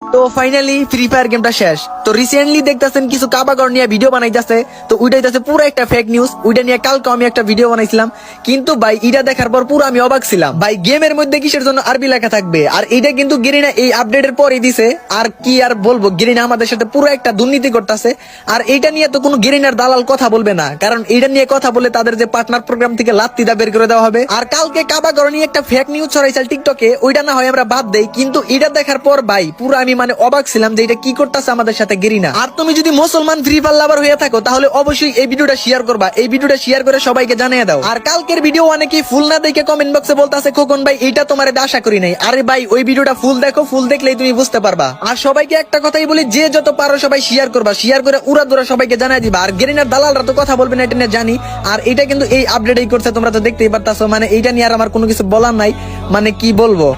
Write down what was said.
তো finally free fire গেমটা শেষ। তো রিসেন্টলি দেখতেছেন কিছু কাবাগর নিয়ে ভিডিও বানাইতেছে, তো ওইটাই যাচ্ছে পুরো একটা ফেক নিউজ। ওইটা নিয়ে কালকে আমি একটা ভিডিও বানাইছিলাম, কিন্তু ভাই এটা দেখার পর পুরো আমি অবাক ছিলাম। ভাই গেমের মধ্যে কিসের জন্য আরবি লেখা থাকবে? আর এটা কিন্তু গেরিনা এই আপডেটের পরই দিছে। আর কি আর বলবো, গেরিনা আমাদের সাথে পুরো একটা দুর্নীতি করতেছে। আর এইটা নিয়ে তো কোনো গেরিনার দালাল কথা বলবে না, কারণ এইটা নিয়ে কথা বলে তাদের যে পার্টনার প্রোগ্রাম থেকে লাত্তিটা বের করে দেওয়া হবে। আর কালকে কাবাগর নিয়ে একটা ফেক নিউজ ছড়াইছিল টিকটকে, ওইটা না হয় আমরা বাদ দেই, কিন্তু এটা দেখার পর ভাই পুরো আমি অবাক ছিলাম যে এটা কি করতেছে আমাদের সাথে গেরিনা। আর তুমি যদি মুসলমান ফ্রি ফায়ার লাভার হয়ে থাকো তাহলে অবশ্যই এই ভিডিওটা শেয়ার করবা, এই ভিডিওটা শেয়ার করে সবাইকে জানিয়ে দাও। আর কালকের ভিডিও অনেকেই ফুল না দেখে কমেন্ট বক্সে বলতাছে খোকন ভাই এইটা তোমার আশা করি নাই। আরে ভাই ওই ভিডিওটা ফুল দেখো, ফুল দেখলেই তুমি বুঝতে পারবা। আর সবাইকে একটা কথাই বলি, যে যত পারো সবাই শেয়ার করবা, শেয়ার করে উড়া দুরা সবাইকে জানিয়ে দিবা। আর গেরিনার দালালরা তো কথা বলবে না, এটা নিয়ে জানি। আর এটা কিন্তু এই আপডেটই করছে, তোমরা তো দেখতেই পারতাছো। এইটা নিয়ে আর আমার কোনো কিছু বলার নাই, কি বলবো।